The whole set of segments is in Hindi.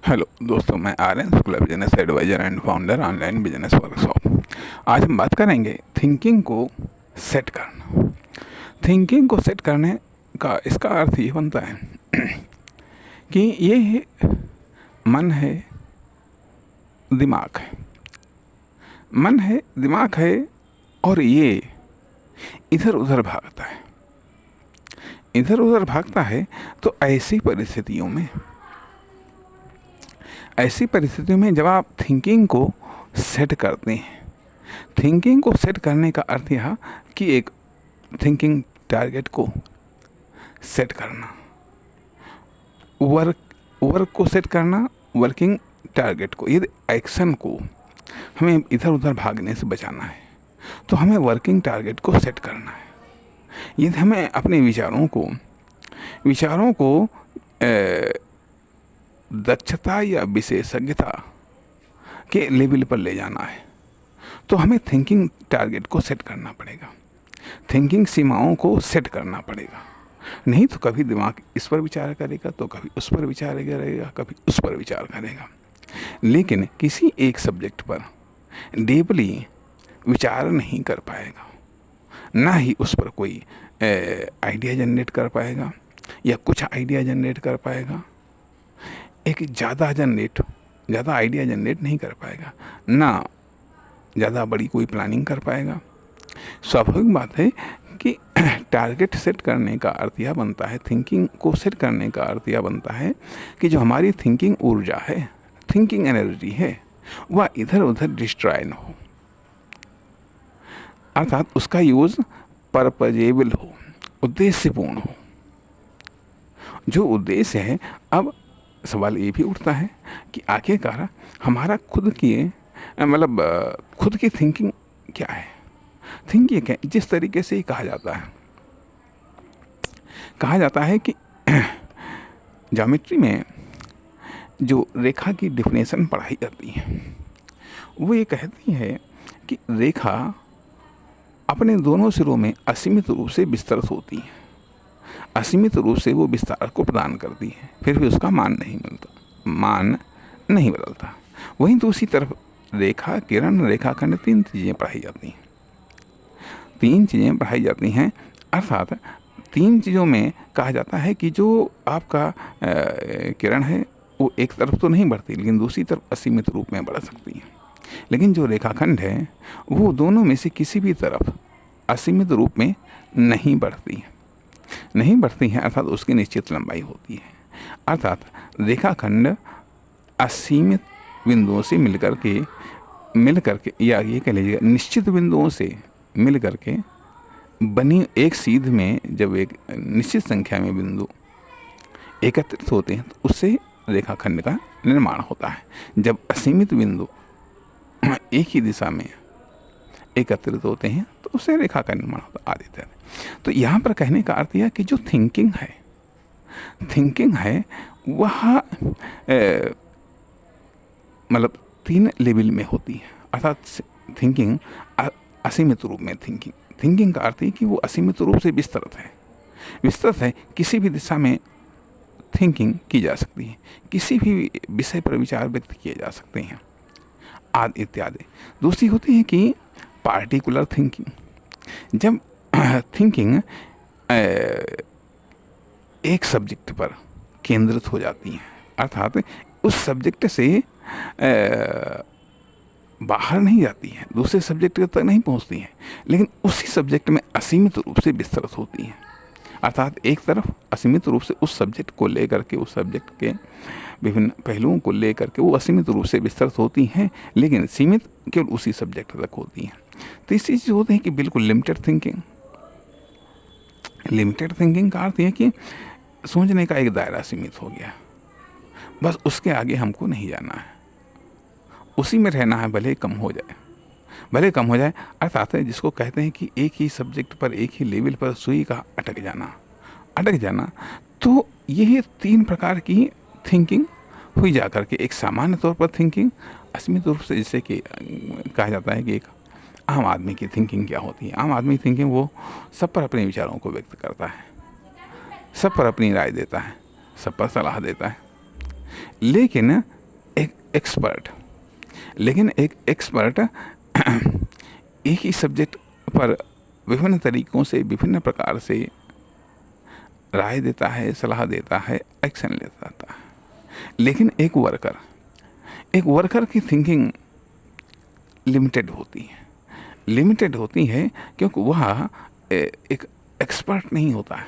हेलो दोस्तों, मैं Aryan Shukla, business advisor and founder online business workshop. आज हम बात करेंगे थिंकिंग को सेट करना। थिंकिंग को सेट करने का इसका अर्थ ये बनता है कि ये मन है, दिमाग है। मन है, दिमाग है और ये इधर उधर भागता है। इधर उधर भागता है तो ऐसी परिस्थितियों में जब आप थिंकिंग को सेट करते हैं, थिंकिंग को सेट करने का अर्थ यह कि एक थिंकिंग टारगेट को सेट करना, वर्क को सेट करना, वर्किंग टारगेट को, यदि एक्शन को हमें इधर उधर भागने से बचाना है तो हमें वर्किंग टारगेट को सेट करना है। यदि हमें अपने विचारों को दक्षता या विशेषज्ञता के लेवल पर ले जाना है तो हमें थिंकिंग टारगेट को सेट करना पड़ेगा, थिंकिंग सीमाओं को सेट करना पड़ेगा। नहीं तो कभी दिमाग इस पर विचार करेगा तो कभी उस पर विचार करेगा, कभी उस पर विचार करेगा, लेकिन किसी एक सब्जेक्ट पर डीपली विचार नहीं कर पाएगा, ना ही उस पर कोई आइडिया जनरेट कर पाएगा या कुछ आइडिया जनरेट कर पाएगा। एक ज़्यादा आइडिया जनरेट नहीं कर पाएगा, ना ज़्यादा बड़ी कोई प्लानिंग कर पाएगा। स्वाभाविक बात है कि टारगेट सेट करने का अर्थ यह बनता है, थिंकिंग को सेट करने का अर्थ यह बनता है कि जो हमारी थिंकिंग ऊर्जा है, थिंकिंग एनर्जी है, वह इधर उधर डिस्ट्रॉय न हो, अर्थात उसका यूज़ पर्पजेबल हो, उद्देश्यपूर्ण हो। जो उद्देश्य है, अब सवाल ये भी उठता है कि आखिरकार हमारा खुद की थिंकिंग क्या है। थिंकिंग है जिस तरीके से ही कहा जाता है कि ज्योमेट्री में जो रेखा की डिफिनेशन पढ़ाई जाती है वो ये कहती है कि रेखा अपने दोनों सिरों में असीमित रूप से विस्तृत होती है, असीमित रूप से वो विस्तार को प्रदान करती है, फिर भी उसका मान नहीं बदलता। वहीं दूसरी तरफ रेखा, किरण, रेखाखंड, तीन चीज़ें पढ़ाई जाती हैं। अर्थात तीन चीज़ों में कहा जाता है कि जो आपका किरण है वो एक तरफ तो नहीं बढ़ती, लेकिन दूसरी तरफ असीमित रूप में बढ़ सकती है। लेकिन जो रेखाखंड है वो दोनों में से किसी भी तरफ असीमित रूप में नहीं बढ़ती है, अर्थात उसकी निश्चित लंबाई होती है। अर्थात रेखाखंड असीमित बिंदुओं से मिलकर के या ये कह लीजिए निश्चित बिंदुओं से मिलकर के बनी एक सीध में जब एक निश्चित संख्या में बिंदु एकत्रित होते हैं तो उससे रेखाखंड का निर्माण होता है। जब असीमित बिंदु एक ही दिशा में एकत्रित होते हैं तो उससे रेखा का निर्माण होता आदि इत्यादि। तो यहाँ पर कहने का अर्थ यह कि जो थिंकिंग है वह मतलब तीन लेवल में होती है। अर्थात थिंकिंग असीमित रूप में थिंकिंग का अर्थ है कि वो असीमित रूप से विस्तृत है, किसी भी दिशा में थिंकिंग की जा सकती है, किसी भी विषय पर विचार व्यक्त किए जा सकते हैं आदि इत्यादि। दूसरी होती है कि पार्टिकुलर थिंकिंग। जब थिंकिंग एक सब्जेक्ट पर केंद्रित हो जाती है, अर्थात उस सब्जेक्ट से बाहर नहीं जाती है, दूसरे सब्जेक्ट तक नहीं पहुंचती है, लेकिन उसी सब्जेक्ट में असीमित रूप से विस्तृत होती है। अर्थात एक तरफ असीमित रूप से उस सब्जेक्ट को लेकर के, उस सब्जेक्ट के विभिन्न पहलुओं को लेकर के वो असीमित रूप से विस्तृत होती हैं, लेकिन सीमित केवल उसी सब्जेक्ट तक होती हैं। तीसरी चीज़ होती है कि बिल्कुल लिमिटेड थिंकिंग का अर्थ है कि सोचने का एक दायरा सीमित हो गया, बस उसके आगे हमको नहीं जाना है, उसी में रहना है, भले कम हो जाए। अर्थात जिसको कहते हैं कि एक ही सब्जेक्ट पर, एक ही लेवल पर सुई का अटक जाना। तो यह तीन प्रकार की थिंकिंग हुई जा करके एक सामान्य तौर पर थिंकिंग असीमित रूप से, जिससे कि कहा जाता है कि एक आम आदमी की थिंकिंग क्या होती है। आम आदमी थिंकिंग वो सब पर अपने विचारों को व्यक्त करता है, सब पर अपनी राय देता है, सब पर सलाह देता है। लेकिन एक एक्सपर्ट एक ही सब्जेक्ट पर विभिन्न तरीकों से, विभिन्न प्रकार से राय देता है, सलाह देता है, एक्शन लेता है। लेकिन एक वर्कर की थिंकिंग लिमिटेड होती है क्योंकि वह एक एक्सपर्ट नहीं होता है,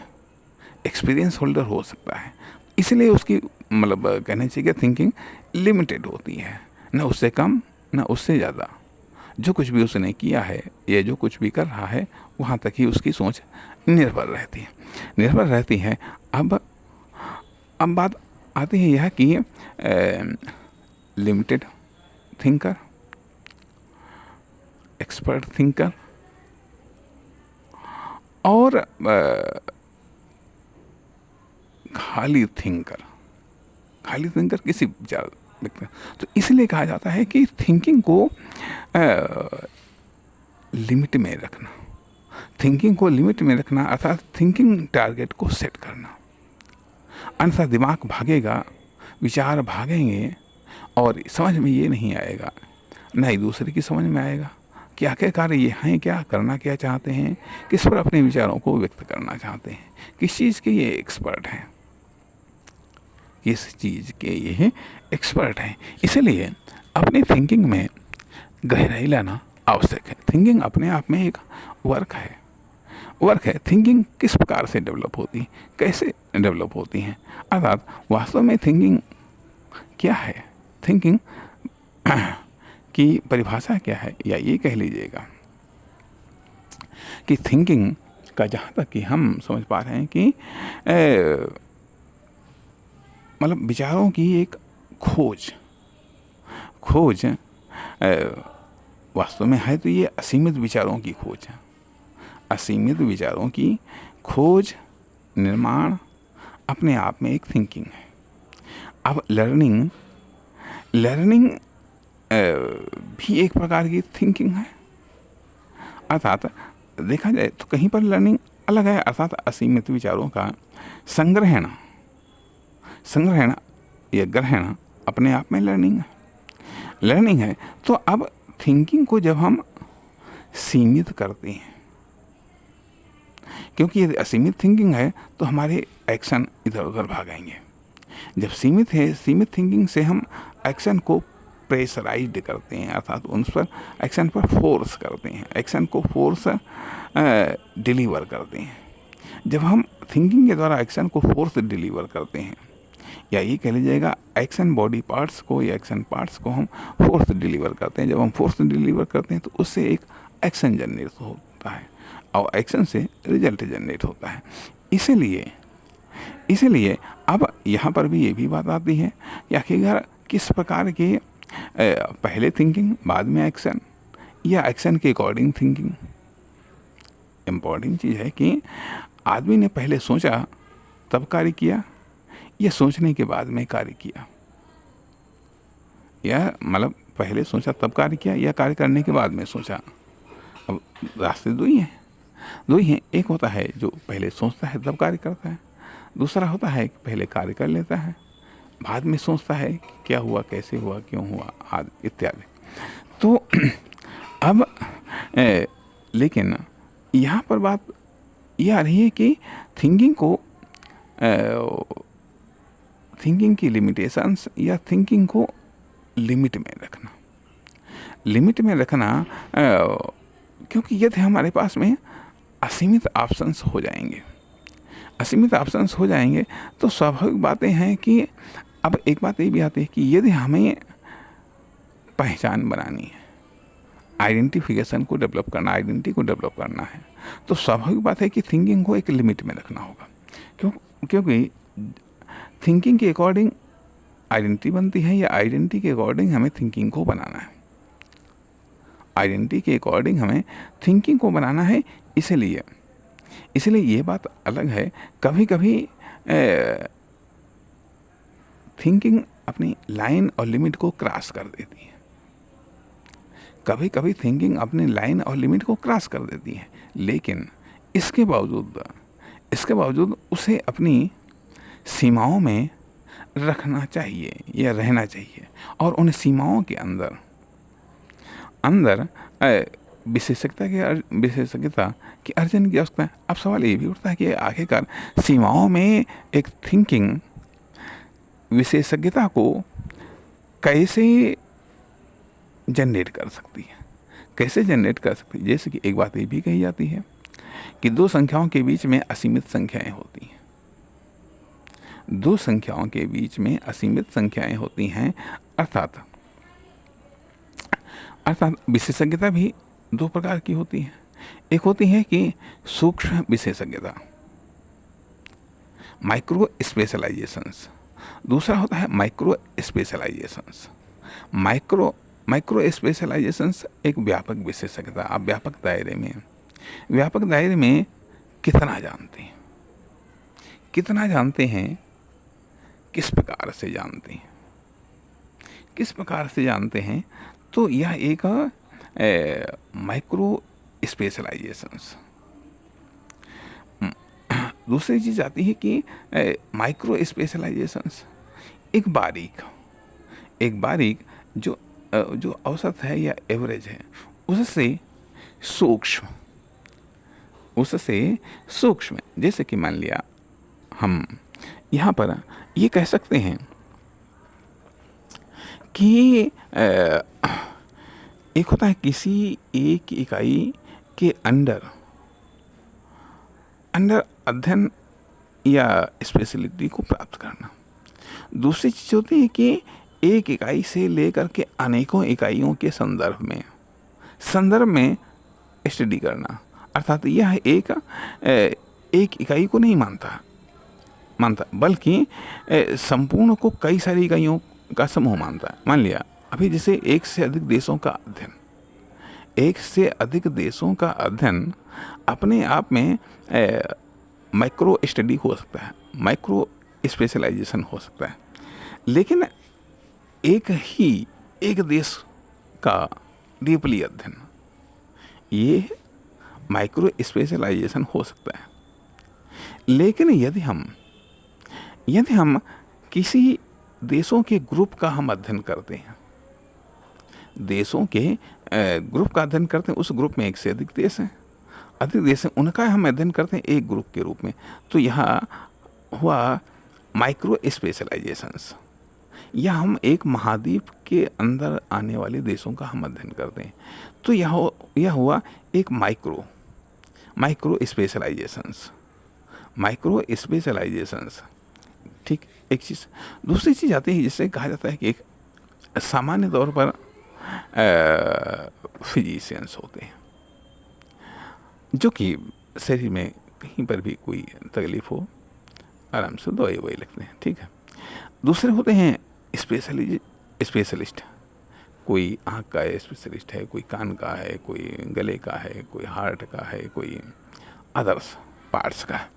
एक्सपीरियंस होल्डर हो सकता है, इसलिए उसकी मतलब कहने चाहिए थिंकिंग लिमिटेड होती है, न उससे कम न उससे ज़्यादा। जो कुछ भी उसने किया है या जो कुछ भी कर रहा है वहाँ तक ही उसकी सोच निर्भर रहती है। अब बात आती है यह कि लिमिटेड थिंकर, एक्सपर्ट थिंकर और खाली थिंकर किसी विचार व्यक्ति। तो इसलिए कहा जाता है कि थिंकिंग को लिमिट में रखना, अर्थात थिंकिंग टारगेट को सेट करना। अन्यथा दिमाग भागेगा, विचार भागेंगे और समझ में ये नहीं आएगा, न ही दूसरे की समझ में आएगा कि आखिरकार ये हैं क्या, करना क्या चाहते हैं, किस पर अपने विचारों को व्यक्त करना चाहते हैं, किस चीज़ के ये एक्सपर्ट हैं, किस चीज़ के ये एक्सपर्ट हैं। इसलिए अपनी थिंकिंग में गहराई लाना आवश्यक है। थिंकिंग अपने आप में एक वर्क है। थिंकिंग किस प्रकार से डेवलप होती है, कैसे डेवलप होती हैं, अर्थात वास्तव में थिंकिंग क्या है, थिंकिंग की परिभाषा क्या है, या ये कह लीजिएगा कि थिंकिंग का जहाँ तक कि हम समझ पा रहे हैं कि मतलब विचारों की एक खोज वास्तव में है तो ये असीमित विचारों की खोज है। असीमित विचारों की खोज, निर्माण अपने आप में एक थिंकिंग है। अब लर्निंग भी एक प्रकार की थिंकिंग है। अर्थात देखा जाए तो कहीं पर लर्निंग अलग है, अर्थात असीमित विचारों का संग्रहण या ग्रहण अपने आप में लर्निंग है। तो अब थिंकिंग को जब हम सीमित करते हैं, क्योंकि यदि असीमित थिंकिंग है तो हमारे एक्शन इधर उधर भागेंगे। जब सीमित थिंकिंग से हम एक्शन को प्रेशराइज्ड करते हैं, अर्थात उन पर एक्शन पर फोर्स करते हैं, एक्शन को फोर्स डिलीवर करते हैं। जब हम थिंकिंग के द्वारा एक्शन को फोर्स डिलीवर करते हैं, या ये कह लीजिएगा एक्शन बॉडी पार्ट्स को या एक्शन पार्ट्स को हम फोर्स डिलीवर करते हैं। जब हम फोर्स डिलीवर करते हैं तो उससे एक एक्शन जनरेट होता है और एक्शन से रिजल्ट जनरेट होता है। इसीलिए अब यहाँ पर भी ये भी बात आती है कि आखिरकार किस प्रकार के पहले थिंकिंग बाद में एक्शन, या एक्शन के अकॉर्डिंग थिंकिंग। इम्पॉर्टेंट चीज़ है कि आदमी ने पहले सोचा तब कार्य किया, या सोचने के बाद में कार्य किया, या मतलब पहले सोचा तब कार्य किया या कार्य करने के बाद में सोचा। अब रास्ते दो ही हैं। एक होता है जो पहले सोचता है तब कार्य करता है, दूसरा होता है कि पहले कार्य कर लेता है, बाद में सोचता है कि क्या हुआ, कैसे हुआ, क्यों हुआ, आदि इत्यादि। तो अब लेकिन यहाँ पर बात यह आ रही है कि थिंकिंग की लिमिटेशंस या थिंकिंग को लिमिट में रखना, क्योंकि यदि हमारे पास में असीमित ऑप्शंस हो जाएंगे तो स्वाभाविक बातें हैं कि अब एक बात ये भी आती है कि यदि हमें पहचान बनानी है, आइडेंटिफिकेशन को डेवलप करना, आइडेंटिटी को डेवलप करना है, तो स्वाभाविक बात है कि थिंकिंग को एक लिमिट में रखना होगा। क्योंकि थिंकिंग के अकॉर्डिंग आइडेंटिटी बनती है, या आइडेंटिटी के अकॉर्डिंग हमें थिंकिंग को बनाना है। आइडेंटिटी के अकॉर्डिंग हमें थिंकिंग को बनाना है। इसलिए ये बात अलग है, कभी कभी थिंकिंग अपनी लाइन और लिमिट को क्रॉस कर देती है। लेकिन इसके बावजूद उसे अपनी सीमाओं में रखना चाहिए या रहना चाहिए, और उन सीमाओं के अंदर अंदर विशेषज्ञता की अर्जन की आवश्यकता है। अब सवाल ये भी उठता है कि आखिरकार सीमाओं में एक थिंकिंग विशेषज्ञता को कैसे जनरेट कर सकती है, कैसे जनरेट कर सकती है। जैसे कि एक बात ये भी कही जाती है कि दो संख्याओं के बीच में असीमित संख्याएं होती हैं, दो संख्याओं के बीच में असीमित संख्याएं होती हैं, अर्थात विशेषज्ञता भी दो प्रकार की होती है। एक होती है कि सूक्ष्म विशेषज्ञता, माइक्रो स्पेशलाइजेशंस, दूसरा होता है माइक्रो स्पेशलाइजेशंस। माइक्रो स्पेशलाइजेशंस एक व्यापक विशेषज्ञता। आप व्यापक दायरे में कितना जानते हैं, कितना जानते हैं, किस प्रकार से जानते हैं, किस प्रकार से जानते हैं, तो यह एक माइक्रो स्पेशलाइजेशंस। दूसरी चीज़ आती है कि माइक्रो स्पेशलाइजेशंस एक बारीक जो औसत है या एवरेज है, उससे सूक्ष्म। जैसे कि मान लिया हम यहाँ पर ये कह सकते हैं कि एक होता है किसी एक इकाई के अंडर अध्ययन या स्पेशलिटी को प्राप्त करना। दूसरी चीज़ होती है कि एक इकाई से लेकर के अनेकों इकाइयों के संदर्भ में स्टडी करना। अर्थात यह एक इकाई को नहीं मानता बल्कि संपूर्ण को कई सारी इकाइयों का समूह मानता है। मान लिया अभी जैसे एक से अधिक देशों का अध्ययन अपने आप में माइक्रो स्टडी हो सकता है, माइक्रो स्पेशलाइजेशन हो सकता है। लेकिन एक देश का डीपली अध्ययन, ये माइक्रो स्पेशलाइजेशन हो सकता है। लेकिन यदि हम किसी देशों के ग्रुप का हम अध्ययन करते हैं, देशों के ग्रुप का अध्ययन करते हैं, उस ग्रुप में एक से अधिक देश हैं, उनका हम अध्ययन करते हैं एक ग्रुप के रूप में, तो यहाँ हुआ माइक्रो स्पेशलाइजेशंस। या हम एक महाद्वीप के अंदर आने वाले देशों का हम अध्ययन करते हैं, तो यह हुआ एक माइक्रो स्पेशलाइजेशंस। ठीक, एक चीज़। दूसरी चीज़ आती है जिससे कहा जाता है कि एक सामान्य तौर पर फिजिशियंस होते हैं जो कि शरीर में कहीं पर भी कोई तकलीफ हो आराम से दवाई लगते हैं। ठीक है। दूसरे होते हैं स्पेशलिस्ट, कोई आँख का स्पेशलिस्ट है, कोई कान का है, कोई गले का है, कोई हार्ट का है, कोई अदर्स पार्ट्स का है।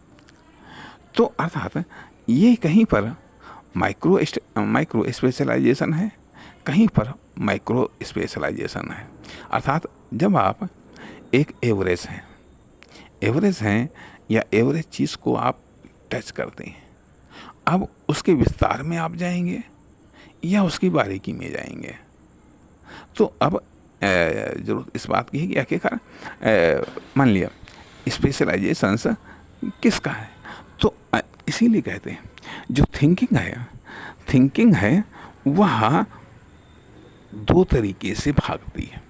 तो अर्थात ये कहीं पर माइक्रो स्पेशलाइजेशन है, कहीं पर माइक्रो स्पेशलाइजेशन है। अर्थात जब आप एक एवरेज हैं या एवरेज चीज़ को आप टच करते हैं, अब उसके विस्तार में आप जाएंगे या उसकी बारीकी में जाएंगे, तो अब जरूरत इस बात की है कि आखिरकार मान लिया स्पेशलाइजेशंस किसका है। तो इसीलिए कहते हैं जो थिंकिंग है वह दो तरीके से भागती है,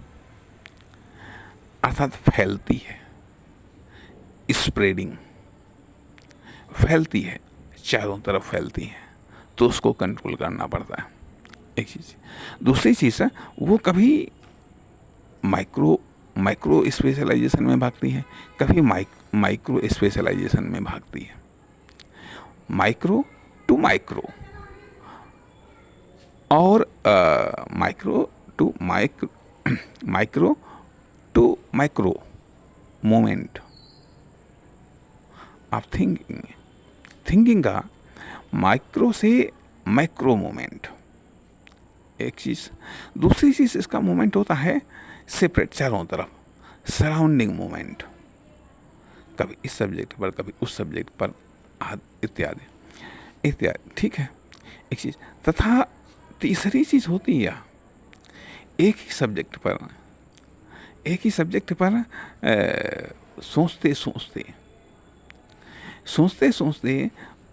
अर्थात फैलती है, स्प्रेडिंग, फैलती है, चारों तरफ फैलती है, तो उसको कंट्रोल करना पड़ता है, एक चीज़। दूसरी चीज़ है वो कभी माइक्रो स्पेशलाइजेशन में भागती है, कभी माइक्रो स्पेशलाइजेशन में भागती है। माइक्रो टू माइक्रो और micro to micro moment of thinking का माइक्रो से माइक्रो मोमेंट, एक चीज़। दूसरी चीज़ इसका मोमेंट होता है सेपरेट, चारों तरफ सराउंडिंग मोमेंट, कभी इस सब्जेक्ट पर, कभी उस सब्जेक्ट पर, इत्यादि। ठीक है। एक चीज़। तथा तीसरी चीज़ होती है, एक ही सब्जेक्ट पर सोचते सोचते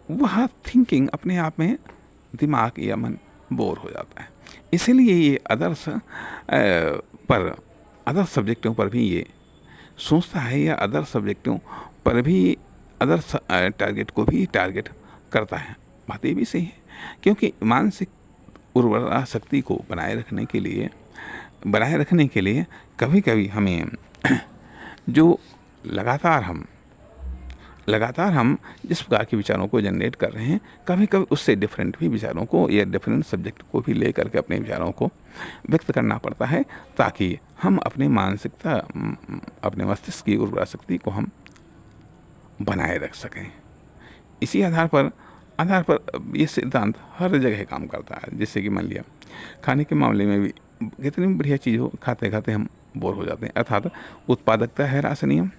वह थिंकिंग अपने आप में दिमाग या मन बोर हो जाता है। इसीलिए ये अदर सब्जेक्टों पर भी ये सोचता है, या अदर सब्जेक्टों पर भी अदर टारगेट को भी टारगेट करता है। बात ये भी सही है, क्योंकि मानसिक उर्वरा शक्ति को बनाए रखने के लिए कभी कभी हमें जो लगातार हम जिस प्रकार के विचारों को जनरेट कर रहे हैं, कभी कभी उससे डिफरेंट भी विचारों को या डिफरेंट सब्जेक्ट को भी लेकर के अपने विचारों को व्यक्त करना पड़ता है, ताकि हम अपने अपने मस्तिष्क की उर्वरा शक्ति को हम बनाए रख सकें। इसी आधार पर ये सिद्धांत हर जगह काम करता है। जैसे कि मान लिया खाने के मामले में भी कितनी बढ़िया चीज़ हो, खाते खाते हम बोर हो जाते हैं। अर्थात उत्पादकता है ह्रास नियम,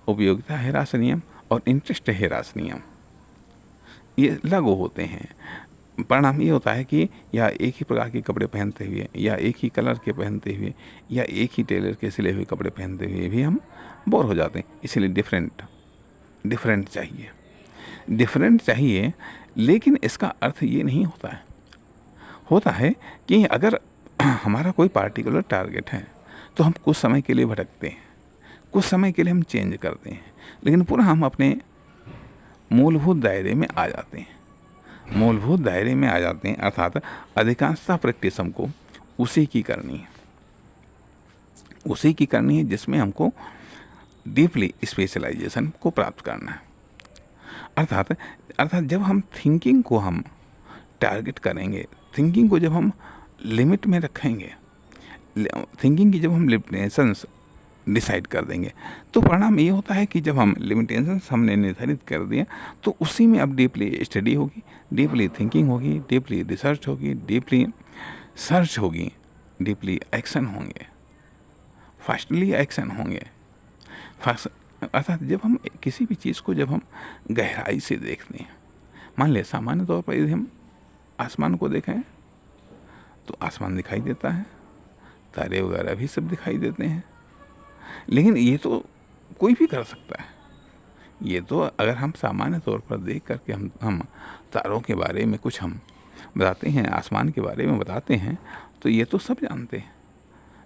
उपयोगिता है ह्रास नियम और इंटरेस्ट है ह्रास नियम, ये लागू होते हैं। परिणाम ये होता है कि या एक ही प्रकार के कपड़े पहनते हुए, या एक ही कलर के पहनते हुए, या एक ही टेलर के सिले हुए कपड़े पहनते हुए भी हम बोर हो जाते हैं। इसलिए डिफरेंट चाहिए। लेकिन इसका अर्थ ये नहीं होता है कि अगर हमारा कोई पार्टिकुलर टारगेट है तो हम कुछ समय के लिए भटकते हैं, कुछ समय के लिए हम चेंज करते हैं, लेकिन पुनः हम अपने मूलभूत दायरे में आ जाते हैं। अर्थात अधिकांशतः प्रैक्टिस हमको उसी की करनी है जिसमें हमको डीपली स्पेशलाइजेशन को प्राप्त करना है। अर्थात जब हम थिंकिंग को हम टारगेट करेंगे, थिंकिंग को जब हम लिमिट में रखेंगे, थिंकिंग की जब हम लिमिटेशंस डिसाइड कर देंगे, तो परिणाम ये होता है कि जब हम लिमिटेशंस हमने निर्धारित कर दिया, तो उसी में अब डीपली स्टडी होगी, डीपली थिंकिंग होगी, डीपली रिसर्च होगी, डीपली सर्च होगी, डीपली एक्शन होंगे, फास्टली एक्शन होंगे। अर्थात जब हम किसी भी चीज़ को जब हम गहराई से देखते हैं, मान लें सामान्य तौर पर यदि हम आसमान को देखें तो आसमान दिखाई देता है, तारे वगैरह भी सब दिखाई देते हैं, लेकिन ये तो कोई भी कर सकता है। ये तो अगर हम सामान्य तौर पर देख करके हम तारों के बारे में कुछ हम बताते हैं, आसमान के बारे में बताते हैं, तो ये तो सब जानते हैं।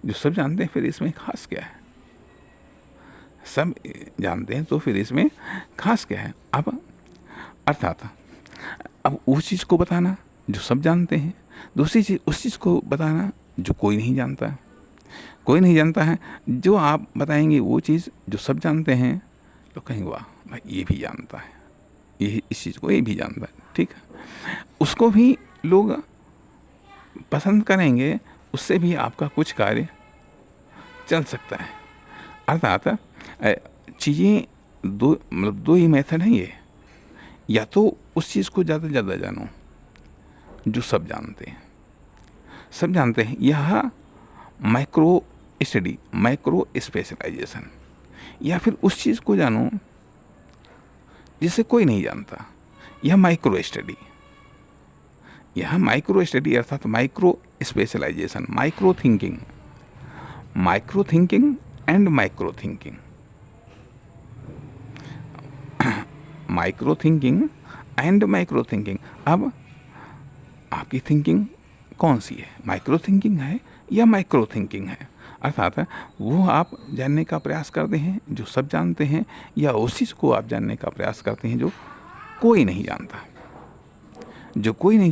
जो सब जानते हैं फिर इसमें खास क्या है? सब जानते हैं तो फिर इसमें खास क्या है? अब उस चीज़ को बताना जो सब जानते हैं, दूसरी चीज़ उस चीज़ को बताना जो कोई नहीं जानता है। जो आप बताएंगे वो चीज़ जो सब जानते हैं, तो कहेंगे वाह भाई ये भी जानता है, ये इस चीज़ को ये भी जानता है, ठीक है, उसको भी लोग पसंद करेंगे, उससे भी आपका कुछ कार्य चल सकता है। अर्थात चीज़ें दो ही मेथड हैं ये, या तो उस चीज़ को ज़्यादा से ज़्यादा जानो जो सब जानते हैं, यह माइक्रो स्टडी, माइक्रो स्पेशलाइजेशन, या फिर उस चीज़ को जानो जिसे कोई नहीं जानता, यह माइक्रो स्टडी अर्थात micro specialization, micro thinking and micro thinking. अब आपकी थिंकिंग कौन सी है, माइक्रो थिंकिंग है या माइक्रो थिंकिंग है? अर्थात वो आप जानने का प्रयास करते हैं जो सब जानते हैं, या उस चीज़ को आप जानने का प्रयास करते हैं जो कोई नहीं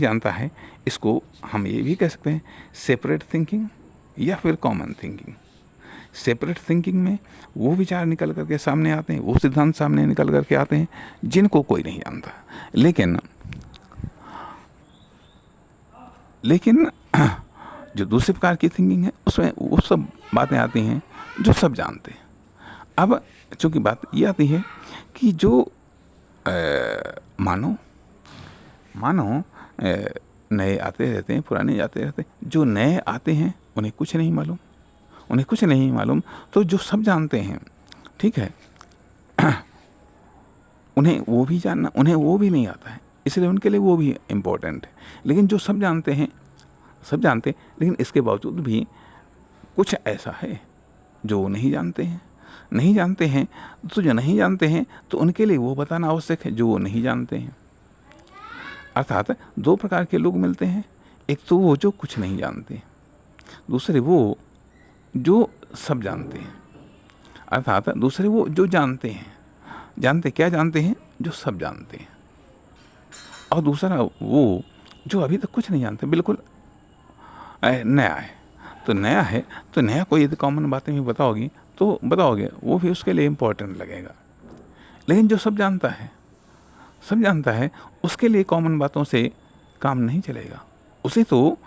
जानता है। इसको हम ये भी कह सकते हैं सेपरेट थिंकिंग या फिर कॉमन थिंकिंग। सेपरेट थिंकिंग में वो विचार निकल करके सामने आते हैं, वो सिद्धांत सामने निकल करके आते हैं जिनको कोई नहीं जानता, लेकिन जो दूसरे प्रकार की थिंकिंग है उसमें वो सब बातें आती हैं जो सब जानते हैं। अब चूँकि बात ये आती है कि जो मानो नए आते रहते हैं, पुराने जाते रहते हैं, जो नए आते हैं उन्हें कुछ नहीं मालूम, तो जो सब जानते हैं, ठीक है, उन्हें वो भी नहीं आता है। इसलिए उनके लिए वो भी इम्पोर्टेंट है। लेकिन जो सब जानते हैं, सब जानते हैं, लेकिन इसके बावजूद भी कुछ ऐसा है जो वो नहीं जानते हैं। नहीं जानते हैं तो जो नहीं जानते हैं तो उनके लिए वो बताना आवश्यक है जो वो नहीं जानते हैं। अर्थात दो प्रकार के लोग मिलते हैं, एक तो वो जो कुछ नहीं जानते, दूसरे वो जो सब जानते हैं। अर्थात दूसरे वो जो जानते हैं, जानते क्या जानते हैं, जो सब जानते हैं। और दूसरा वो जो अभी तक कुछ नहीं जानते, बिल्कुल नया है। तो नया है तो नया कोई यदि कॉमन बातें भी बताओगी तो बताओगे, वो भी उसके लिए इम्पोर्टेंट लगेगा। लेकिन जो सब जानता है, सब जानता है, उसके लिए कॉमन बातों से काम नहीं चलेगा। उसे तो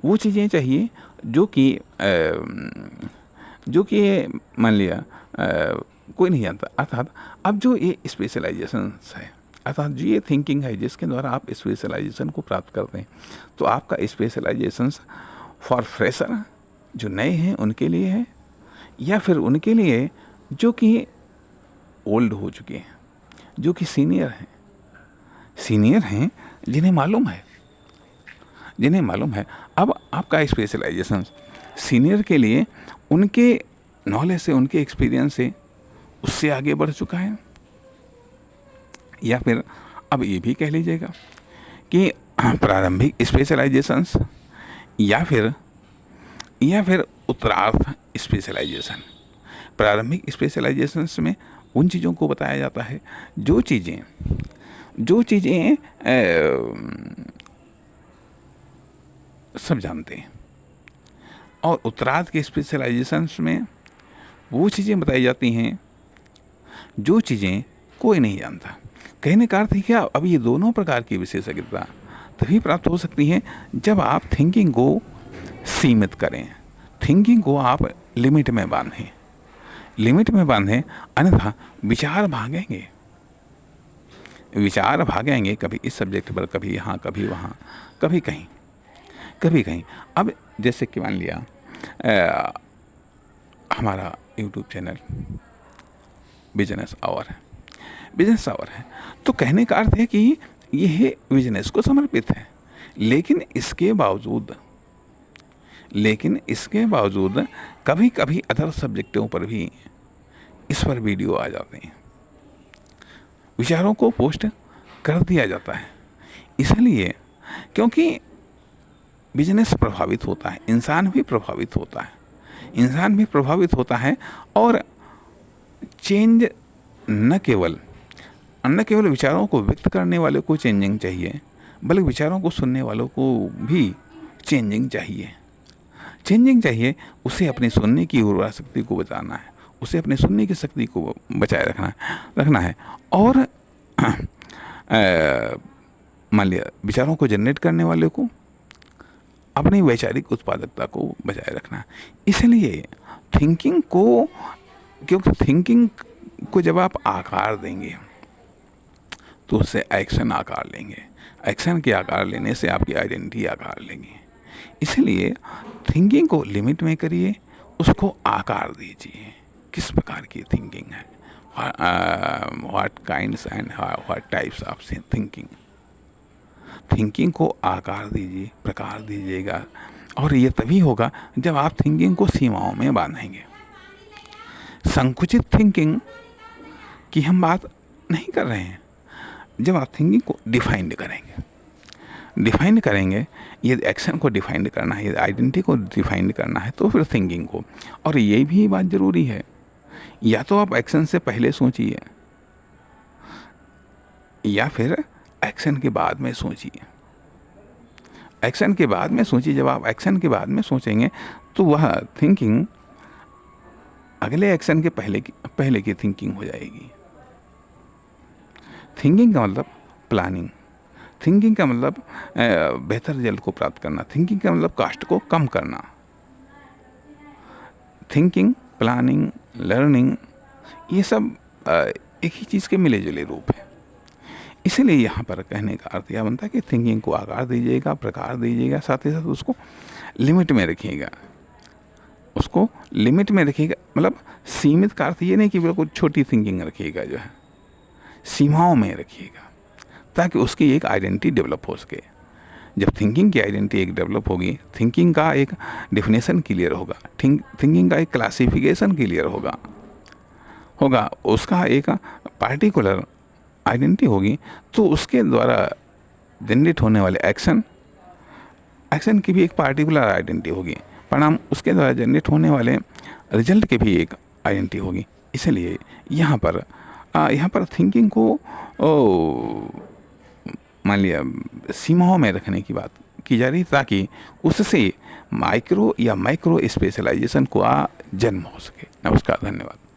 वो चीज़ें चाहिए जो कि मान लिया कोई नहीं जानता। अर्थात अब जो ये स्पेशलाइजेशन है, अर्थात जो ये थिंकिंग है जिसके द्वारा आप स्पेशलाइजेशन को प्राप्त करते हैं, तो आपका स्पेशलाइजेशन फॉर फ्रेशर जो नए हैं उनके लिए है, या फिर उनके लिए जो कि ओल्ड हो चुके हैं, जो कि सीनियर हैं, जिन्हें मालूम है। अब आपका स्पेशलाइजेशन सीनियर के लिए उनके नॉलेज से, उनके एक्सपीरियंस से उससे आगे बढ़ चुका है, या फिर अब ये भी कह लीजिएगा कि प्रारंभिक स्पेशलाइजेशंस या फिर उत्तरार्थ स्पेशलाइजेशन। प्रारंभिक स्पेशलाइजेशंस में उन चीज़ों को बताया जाता है जो चीज़ें सब जानते हैं, और उत्तरार्ध के स्पेशलाइजेशंस में वो चीज़ें बताई जाती हैं जो चीज़ें कोई नहीं जानता। कहने का अर्थ है क्या, अब ये दोनों प्रकार की विशेषज्ञता तभी प्राप्त हो सकती है जब आप थिंकिंग को सीमित करें, थिंकिंग को आप लिमिट में बांधें, अन्यथा विचार भागेंगे, कभी इस सब्जेक्ट पर, कभी यहाँ, कभी वहाँ, कभी कहीं। अब जैसे कि मान लिया हमारा यूट्यूब चैनल बिजनेस आवर है, तो कहने का अर्थ है कि यह बिजनेस को समर्पित है, लेकिन इसके बावजूद कभी कभी अदर सब्जेक्टों पर भी इस पर वीडियो आ जाते हैं, विचारों को पोस्ट कर दिया जाता है। इसलिए क्योंकि बिजनेस प्रभावित होता है, इंसान भी प्रभावित होता है, और चेंज न केवल विचारों को व्यक्त करने वाले को चेंजिंग चाहिए, बल्कि विचारों को सुनने वालों को भी चेंजिंग चाहिए। उसे अपनी सुनने की उर्वरा शक्ति को बचाना है, उसे अपनी सुनने की शक्ति को बचाए रखना है, और मान लिया विचारों को जनरेट करने वाले को अपनी वैचारिक उत्पादकता को बचाए रखना है। इसलिए थिंकिंग को जब आप आकार देंगे तो उससे एक्शन आकार लेंगे, एक्शन के आकार लेने से आपकी आइडेंटिटी आकार लेंगे। इसलिए थिंकिंग को लिमिट में करिए, उसको आकार दीजिए। किस प्रकार की थिंकिंग है, what kinds and what types of thinking को आकार दीजिए, प्रकार दीजिएगा, और ये तभी होगा जब आप थिंकिंग को सीमाओं में बांधेंगे। संकुचित थिंकिंग की हम बात नहीं कर रहे हैं, जब आप थिंकिंग को डिफाइन करेंगे, यदि एक्शन को डिफाइन करना है, यदि आइडेंटिटी को डिफाइन करना है, तो फिर थिंकिंग को। और ये भी बात जरूरी है, या तो आप एक्शन से पहले सोचिए या फिर एक्शन के बाद में सोचिए। जब आप एक्शन के बाद में सोचेंगे तो वह थिंकिंग अगले एक्शन के पहले की थिंकिंग हो जाएगी। थिंकिंग का मतलब प्लानिंग, थिंकिंग का मतलब बेहतर रिजल्ट को प्राप्त करना, थिंकिंग का मतलब कॉस्ट को कम करना। थिंकिंग, प्लानिंग, लर्निंग, ये सब एक ही चीज़ के मिले जुले रूप है। इसलिए यहाँ पर कहने का अर्थ यह बनता है कि थिंकिंग को आकार दीजिएगा, प्रकार दीजिएगा, साथ ही साथ उसको लिमिट में रखिएगा। मतलब सीमित का अर्थ ये नहीं कि बिल्कुल छोटी थिंकिंग रखिएगा, जो है सीमाओं में रखिएगा, ताकि उसकी एक आइडेंटिटी डेवलप हो सके। जब थिंकिंग की आइडेंटिटी एक डेवलप होगी, थिंकिंग का एक डिफिनेशन क्लियर होगा, थिंकिंग का एक क्लासिफिकेशन क्लियर होगा, उसका एक पार्टिकुलर आइडेंटिटी होगी, तो उसके द्वारा जनरेट होने वाले एक्शन की भी एक पार्टिकुलर आइडेंटिटी होगी, परिणाम उसके द्वारा जनरेट होने वाले रिजल्ट की भी एक आइडेंटिटी होगी। इसलिए यहाँ पर थिंकिंग को मान लिया सीमाओं में रखने की बात की जा रही, ताकि उससे माइक्रो या माइक्रो स्पेशलाइजेशन को जन्म हो सके। नमस्कार, धन्यवाद।